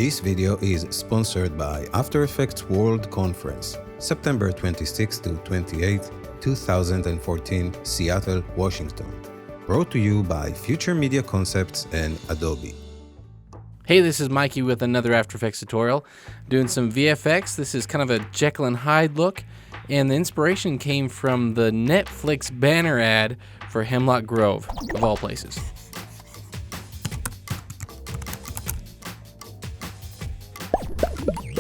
This video is sponsored by After Effects World Conference, September 26 to 28, 2014, Seattle, Washington. Brought to you by Future Media Concepts and Adobe. Hey, this is Mikey with another After Effects tutorial. Doing some VFX. This is kind of a Jekyll and Hyde look, and the inspiration came from the Netflix banner ad for Hemlock Grove, of all places.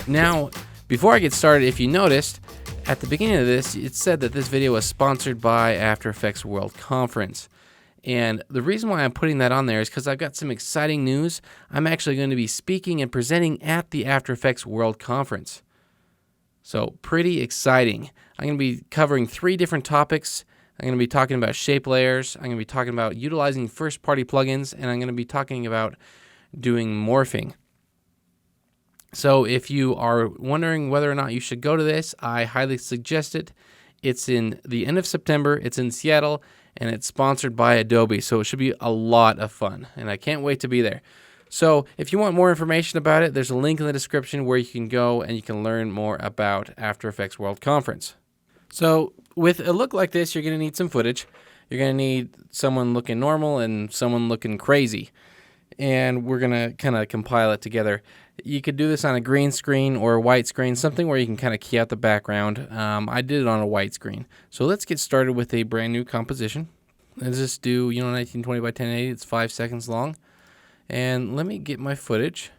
Now, before I get started, if you noticed, at the beginning of this, it said that this video was sponsored by After Effects World Conference. And the reason why I'm putting that on there is because I've got some exciting news. I'm actually going to be speaking and presenting at the After Effects World Conference. So, pretty exciting. I'm going to be covering 3 different topics. I'm going to be talking about shape layers. I'm going to be talking about utilizing first-party plugins. And I'm going to be talking about doing morphing. So if you are wondering whether or not you should go to this, I highly suggest it. It's in the end of September, it's in Seattle, and it's sponsored by Adobe, so it should be a lot of fun, and I can't wait to be there. So if you want more information about it, there's a link in the description where you can go and you can learn more about After Effects World Conference. So with a look like this, you're going to need some footage. You're going to need someone looking normal and someone looking crazy, and we're going to kind of compile it together. You could do this on a green screen or a white screen, something where you can kind of key out the background. I did it on a white screen. So let's get started with a brand new composition. Let's just do, 1920 by 1080. It's 5 seconds long. And let me get my footage.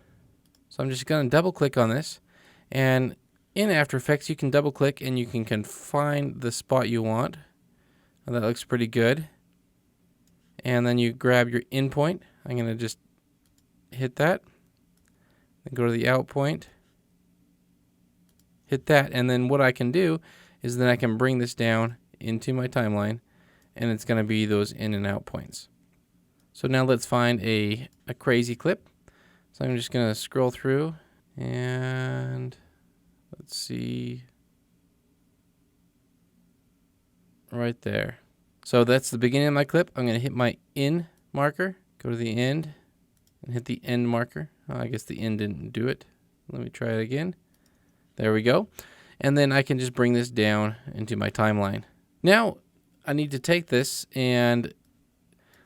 So I'm just going to double click on this. And in After Effects, you can double click and you can confine the spot you want. And that looks pretty good. And then you grab your in point. I'm going to just hit that. Then go to the out point, hit that, and then what I can do is then I can bring this down into my timeline, and it's going to be those in and out points. So now let's find a crazy clip. So I'm just going to scroll through, and let's see, right there. So that's the beginning of my clip. I'm going to hit my in marker, go to the end, and hit the end marker. I guess the end didn't do it. Let me try it again. There we go. And then I can just bring this down into my timeline. Now, I need to take this and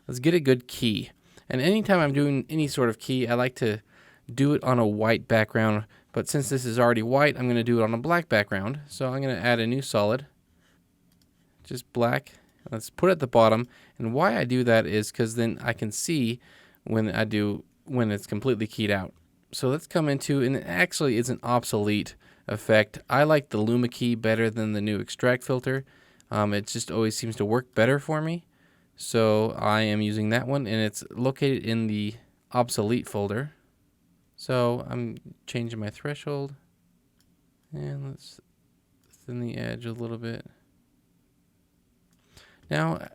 let's get a good key. And anytime I'm doing any sort of key, I like to do it on a white background. But since this is already white, I'm going to do it on a black background. So I'm going to add a new solid. Just black. Let's put it at the bottom. And why I do that is because then I can see when it's completely keyed out. So let's come into, and it actually is an obsolete effect. I like the Luma key better than the new extract filter. It just always seems to work better for me. So I am using that one, and it's located in the obsolete folder. So I'm changing my threshold, and let's thin the edge a little bit. Now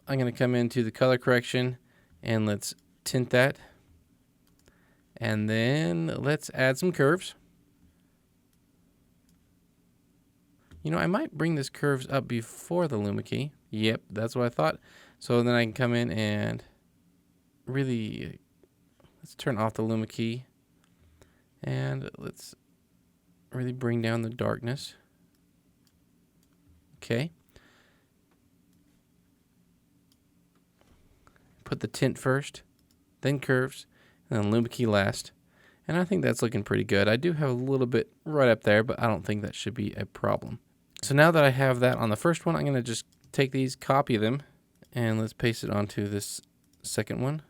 I'm going to come into the color correction, and let's tint that. And then let's add some curves. I might bring this curves up before the Luma key. Yep, that's what I thought. So then I can come in and really, let's turn off the Luma key. And let's really bring down the darkness. Okay. Put the tint first, then curves, and then Luma key last. And I think that's looking pretty good. I do have a little bit right up there, but I don't think that should be a problem. So now that I have that on the first one, I'm going to just take these, copy them, and let's paste it onto this second one.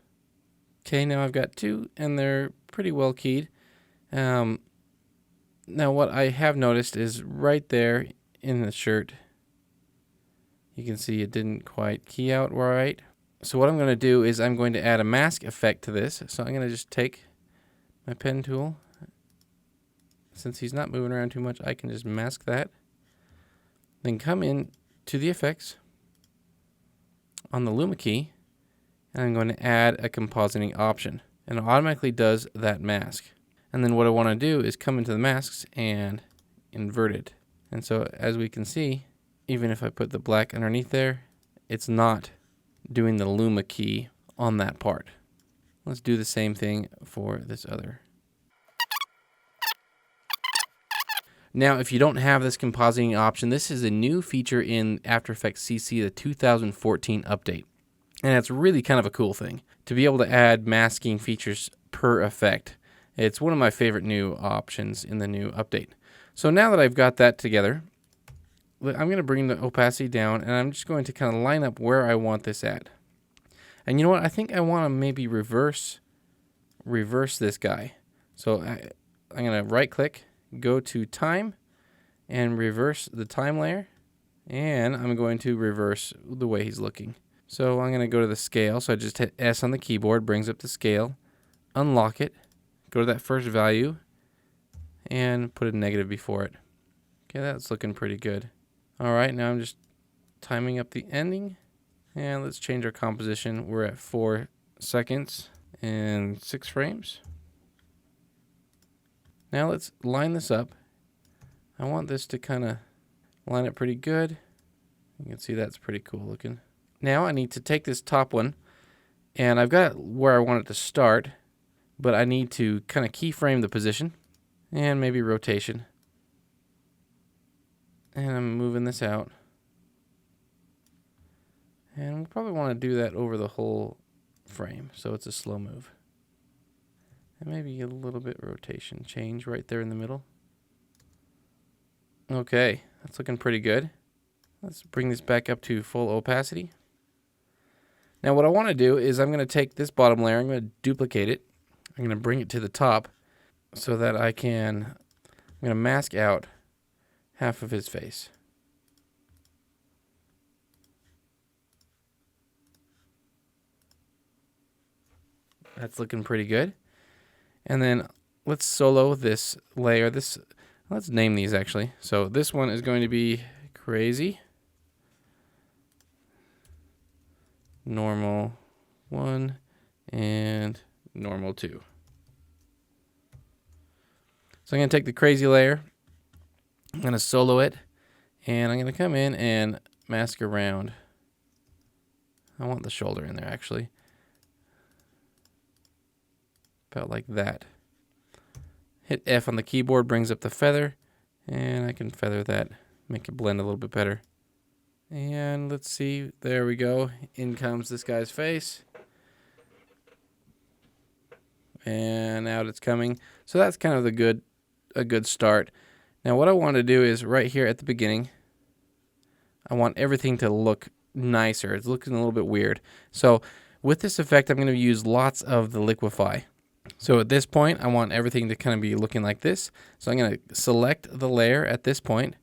Okay, now I've got 2, and they're pretty well keyed. Now what I have noticed is right there in the shirt, you can see it didn't quite key out right. So what I'm going to do is I'm going to add a mask effect to this. So I'm going to just take my pen tool. Since he's not moving around too much, I can just mask that. Then come in to the effects on the Luma key, and I'm going to add a compositing option. And it automatically does that mask. And then what I want to do is come into the masks and invert it. And so as we can see, even if I put the black underneath there, it's not doing the Luma key on that part. Let's do the same thing for this other. Now, if you don't have this compositing option, this is a new feature in After Effects CC, the 2014 update. And it's really kind of a cool thing to be able to add masking features per effect. It's one of my favorite new options in the new update. So now that I've got that together, I'm going to bring the opacity down, and I'm just going to kind of line up where I want this at. And you know what? I think I want to maybe reverse this guy. So I'm going to right click, go to time, and reverse the time layer. And I'm going to reverse the way he's looking. So I'm going to go to the scale. So I just hit S on the keyboard, brings up the scale, unlock it, go to that first value, and put a negative before it. Okay, that's looking pretty good. All right, now I'm just timing up the ending. And let's change our composition. We're at 4 seconds and 6 frames. Now let's line this up. I want this to kind of line up pretty good. You can see that's pretty cool looking. Now I need to take this top one, and I've got it where I want it to start, but I need to kind of keyframe the position and maybe rotation. And I'm moving this out. And we'll probably want to do that over the whole frame, so it's a slow move. And maybe a little bit rotation change right there in the middle. Okay, that's looking pretty good. Let's bring this back up to full opacity. Now what I want to do is I'm going to take this bottom layer, I'm going to duplicate it. I'm going to bring it to the top so that I'm going to mask out half of his face. That's looking pretty good. And then let's solo this layer. Let's name these actually. So this one is going to be crazy. Normal 1 and normal 2. So I'm going to take the crazy layer. I'm going to solo it. And I'm going to come in and mask around. I want the shoulder in there actually. About like that. Hit F on the keyboard, brings up the feather, and I can feather that, make it blend a little bit better. And let's see, there we go. In comes this guy's face. And out it's coming. So that's kind of a good start. Now what I want to do is right here at the beginning, I want everything to look nicer. It's looking a little bit weird. So with this effect, I'm going to use lots of the liquefy. So at this point, I want everything to kind of be looking like this. So I'm going to select the layer at this point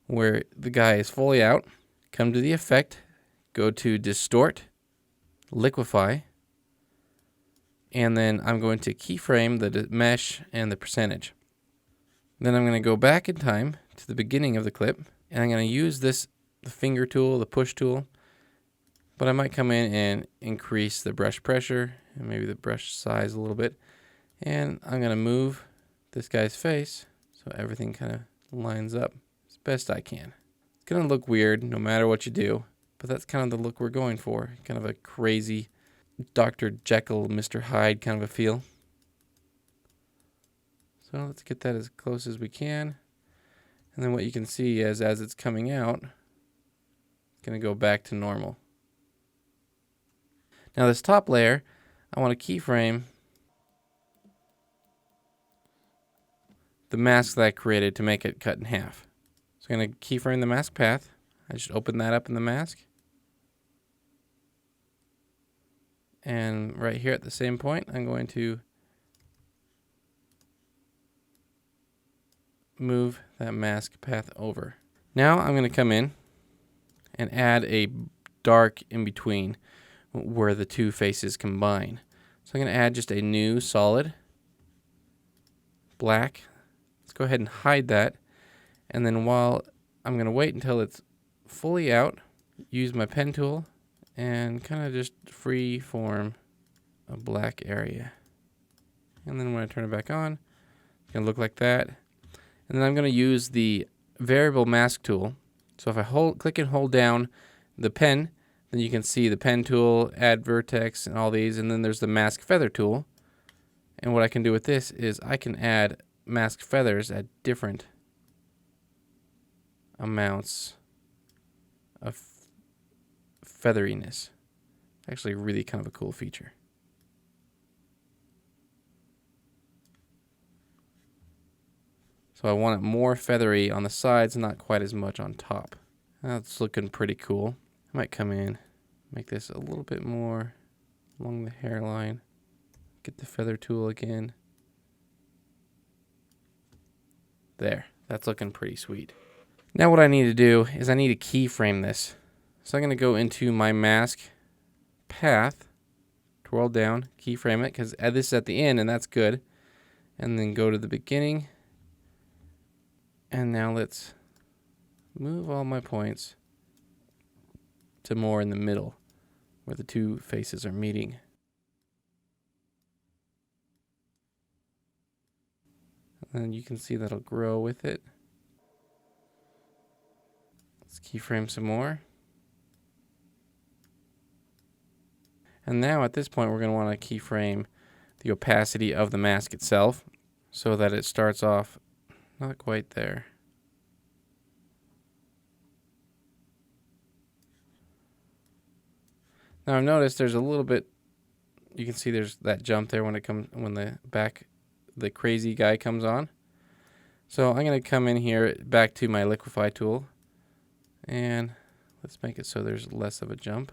where the guy is fully out. Come to the effect, go to distort, liquefy, and then I'm going to keyframe the mesh and the percentage. Then I'm going to go back in time to the beginning of the clip, and I'm going to use the finger tool, the push tool, but I might come in and increase the brush pressure and maybe the brush size a little bit. And I'm going to move this guy's face so everything kind of lines up as best I can. It's going to look weird no matter what you do, but that's kind of the look we're going for. Kind of a crazy Dr. Jekyll, Mr. Hyde kind of a feel. So let's get that as close as we can. And then what you can see is as it's coming out, it's going to go back to normal. Now this top layer, I want to keyframe the mask that I created to make it cut in half. So I'm going to keyframe the mask path. I just open that up in the mask. And right here at the same point, I'm going to move that mask path over. Now I'm going to come in and add a dark in between where the two faces combine. So I'm going to add just a new solid black. Let's go ahead and hide that. And then while I'm going to wait until it's fully out, use my pen tool and kind of just free form a black area. And then when I turn it back on, it's going to look like that. And then I'm going to use the variable mask tool. So if I click and hold down the pen, then you can see the pen tool, add vertex, and all these. And then there's the mask feather tool. And what I can do with this is I can add mask feathers at different amounts of featheriness. Actually, really kind of a cool feature. So I want it more feathery on the sides, not quite as much on top. That's looking pretty cool. I might come in, make this a little bit more along the hairline. Get the feather tool again. There, that's looking pretty sweet. Now what I need to do is I need to keyframe this. So I'm going to go into my mask path, twirl down, keyframe it, because this is at the end and that's good. And then go to the beginning. And now let's move all my points to more in the middle where the two faces are meeting. And you can see that'll grow with it. Let's keyframe some more. And now at this point we're going to want to keyframe the opacity of the mask itself so that it starts off not quite there. Now I've noticed there's a little bit, you can see there's that jump there when the crazy guy comes on. So I'm going to come in here back to my liquefy tool and let's make it so there's less of a jump.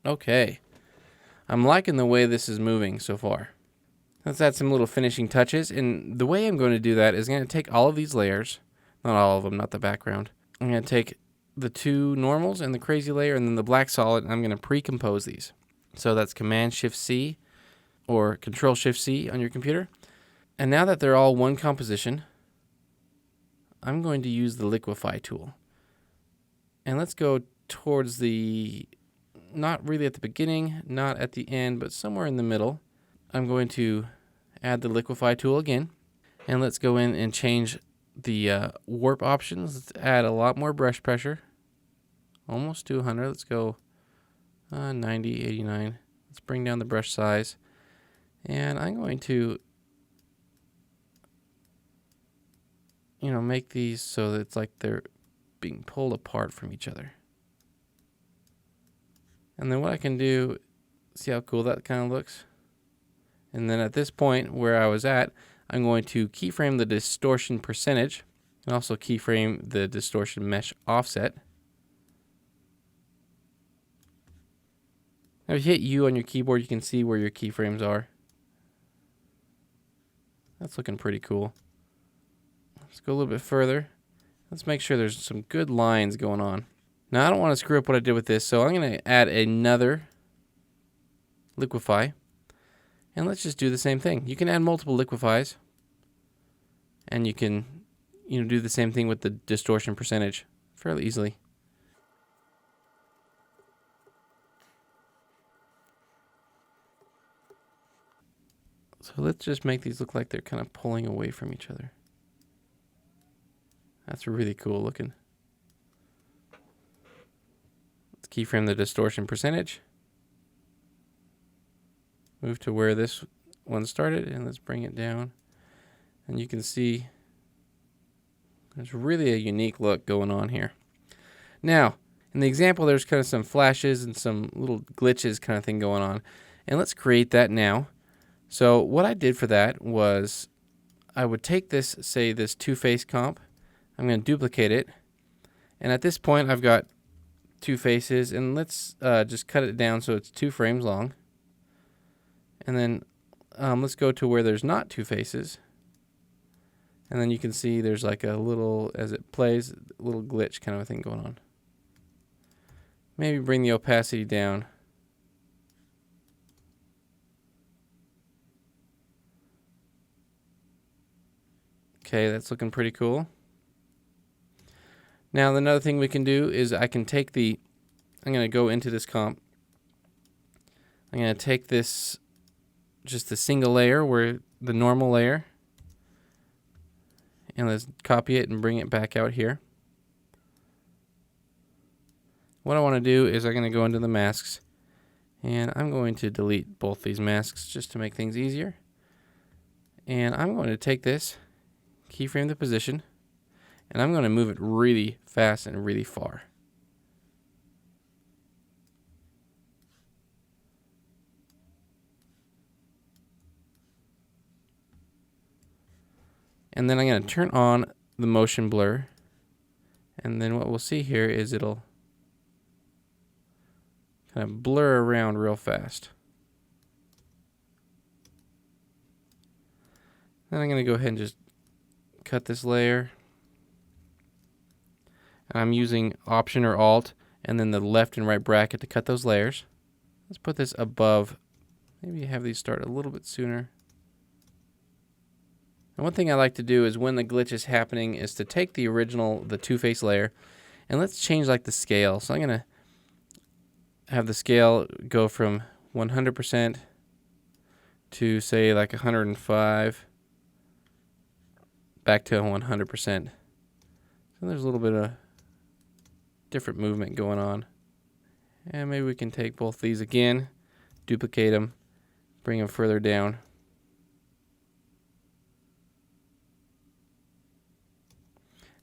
Okay, I'm liking the way this is moving so far. Let's add some little finishing touches, and the way I'm going to do that is I'm going to take all of these layers, not all of them, not the background. I'm going to take the two normals and the crazy layer and then the black solid, and I'm going to pre-compose these. So that's Command-Shift-C or Control-Shift-C on your computer. And now that they're all one composition, I'm going to use the liquefy tool. And let's go towards the, not really at the beginning, not at the end, but somewhere in the middle. I'm going to add the liquefy tool again, and let's go in and change the warp options. Let's add a lot more brush pressure, almost 200. Let's go 90, 89. Let's bring down the brush size, and I'm going to, make these so that it's like they're being pulled apart from each other. And then what I can do, see how cool that kind of looks? And then at this point where I was at, I'm going to keyframe the distortion percentage and also keyframe the distortion mesh offset. Now if you hit U on your keyboard, you can see where your keyframes are. That's looking pretty cool. Let's go a little bit further. Let's make sure there's some good lines going on. Now I don't want to screw up what I did with this, so I'm going to add another liquefy. And let's just do the same thing. You can add multiple liquefies, and you can, do the same thing with the distortion percentage fairly easily. So let's just make these look like they're kind of pulling away from each other. That's really cool looking. Let's keyframe the distortion percentage. Move to where this one started, and let's bring it down. And you can see there's really a unique look going on here. Now, in the example, there's kind of some flashes and some little glitches kind of thing going on. And let's create that now. So what I did for that was I would take this, say this two-face comp. I'm going to duplicate it. And at this point, I've got two faces. And let's just cut it down so it's 2 frames long. And then let's go to where there's not 2 faces. And then you can see there's like a little, as it plays, a little glitch kind of a thing going on. Maybe bring the opacity down. Okay, that's looking pretty cool. Now another thing we can do is I can take the, I'm going to go into this comp. I'm going to take this, just a single layer, where the normal layer, and let's copy it and bring it back out here. What I want to do is I'm going to go into the masks, and I'm going to delete both these masks just to make things easier. And I'm going to take this, keyframe the position, and I'm going to move it really fast and really far. And then I'm going to turn on the motion blur, and then what we'll see here is it'll kind of blur around real fast. Then I'm going to go ahead and just cut this layer. And I'm using Option or Alt and then the left and right bracket to cut those layers. Let's put this above. Maybe have these start a little bit sooner. And one thing I like to do is when the glitch is happening is to take the original, the two-face layer, and let's change like the scale. So I'm going to have the scale go from 100% to say like 105 back to 100%. So there's a little bit of different movement going on. And maybe we can take both these again, duplicate them, bring them further down.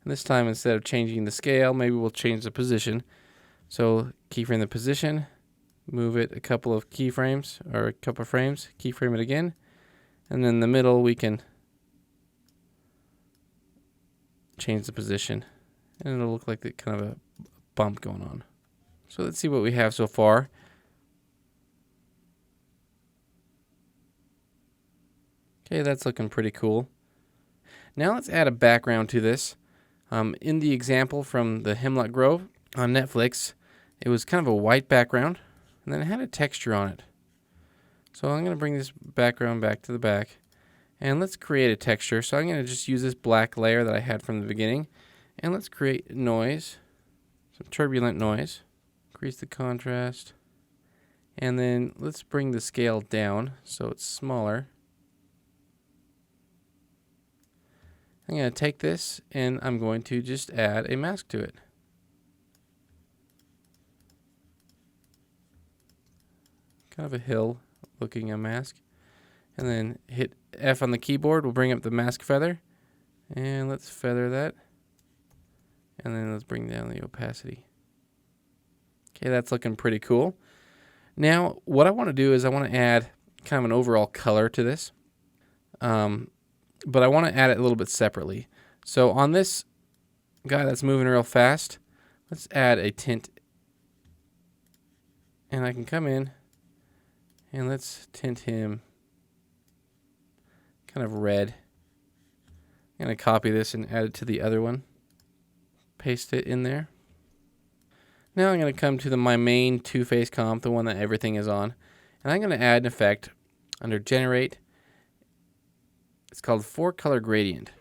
And this time, instead of changing the scale, maybe we'll change the position. So keyframe the position, move it a couple of keyframes or a couple of frames, keyframe it again, and then in the middle we can change the position, and it'll look like kind of a bump going on. So let's see what we have so far. Okay, that's looking pretty cool. Now let's add a background to this. In the example from the Hemlock Grove on Netflix, it was kind of a white background, and then it had a texture on it. So I'm going to bring this background back to the back, and let's create a texture. So I'm going to just use this black layer that I had from the beginning, and let's create noise, some turbulent noise, increase the contrast, and then let's bring the scale down so it's smaller. I'm going to take this and I'm going to just add a mask to it. Kind of a hill looking mask. And then hit F on the keyboard. We'll bring up the mask feather. And let's feather that. And then let's bring down the opacity. Okay, that's looking pretty cool. Now, what I want to do is I want to add kind of an overall color to this. But I want to add it a little bit separately. So on this guy that's moving real fast, let's add a tint. And I can come in and let's tint him kind of red. I'm going to copy this and add it to the other one. Paste it in there. Now I'm going to come to my main two-face comp, the one that everything is on. And I'm going to add an effect under Generate. It's called 4-color gradient.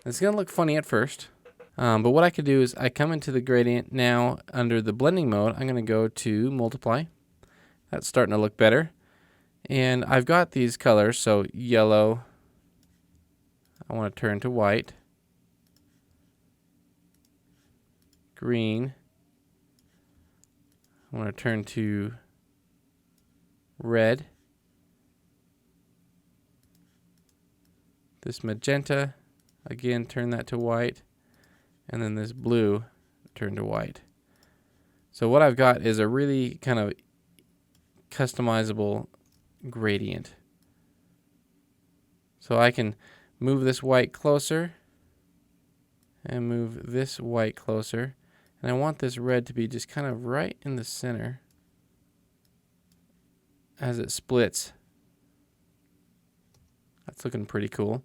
It's going to look funny at first, but what I could do is I come into the gradient now under the blending mode. I'm going to go to multiply. That's starting to look better. And I've got these colors, so yellow, I want to turn to white, green, I want to turn to red. This magenta, again, turn that to white. And then this blue, turn to white. So what I've got is a really kind of customizable gradient. So I can move this white closer and move this white closer. And I want this red to be just kind of right in the center as it splits. That's looking pretty cool.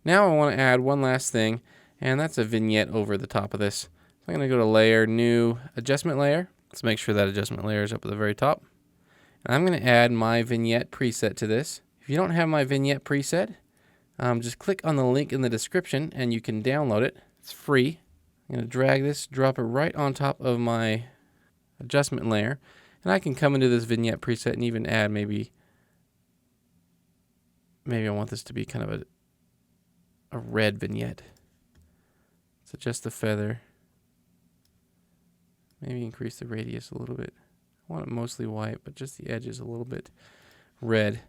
Now I want to add one last thing, and that's a vignette over the top of this. So I'm going to go to Layer, New, Adjustment Layer. Let's make sure that adjustment layer is up at the very top. And I'm going to add my vignette preset to this. If you don't have my vignette preset, just click on the link in the description and you can download it. It's free. I'm going to drag this, drop it right on top of my adjustment layer, and I can come into this vignette preset and even add maybe I want this to be kind of a red vignette. Let's adjust the feather. Maybe increase the radius a little bit. I want it mostly white, but just the edges a little bit red.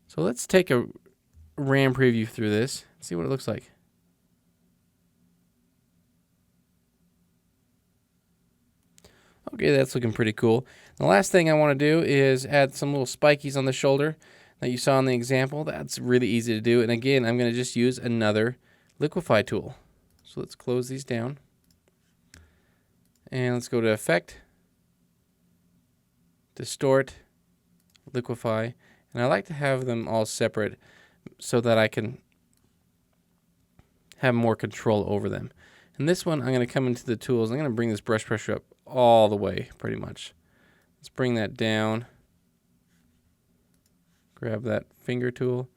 So let's take a RAM preview through this, see what it looks like. Okay, that's looking pretty cool. The last thing I want to do is add some little spikies on the shoulder that you saw in the example. That's really easy to do. And again, I'm going to just use another liquify tool. So let's close these down. And let's go to Effect, Distort, Liquify. And I like to have them all separate so that I can have more control over them. And this one, I'm going to come into the tools. I'm going to bring this brush pressure up all the way, pretty much. Let's bring that down. Grab that finger tool.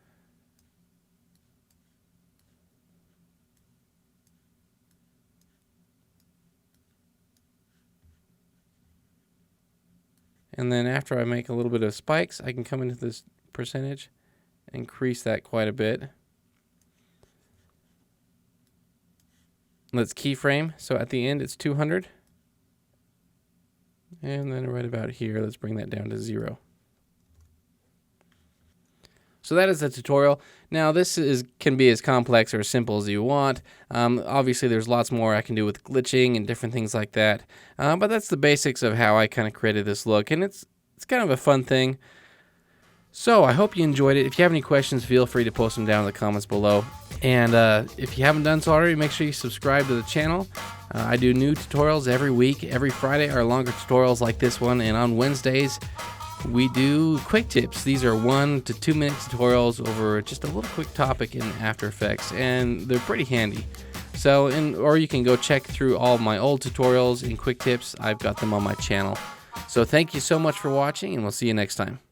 And then after I make a little bit of spikes, I can come into this percentage, increase that quite a bit. Let's keyframe. So at the end, it's 200. And then right about here, let's bring that down to 0. So that is the tutorial. Now this can be as complex or as simple as you want. Obviously there's lots more I can do with glitching and different things like that. But that's the basics of how I kind of created this look, and it's kind of a fun thing. So I hope you enjoyed it. If you have any questions, feel free to post them down in the comments below. And if you haven't done so already, make sure you subscribe to the channel. I do new tutorials every week. Every Friday are longer tutorials like this one, and on Wednesdays we do quick tips. These are 1 to 2 minute tutorials over just a little quick topic in After Effects, and they're pretty handy. So, or you can go check through all my old tutorials and quick tips. I've got them on my channel. So thank you so much for watching, and we'll see you next time.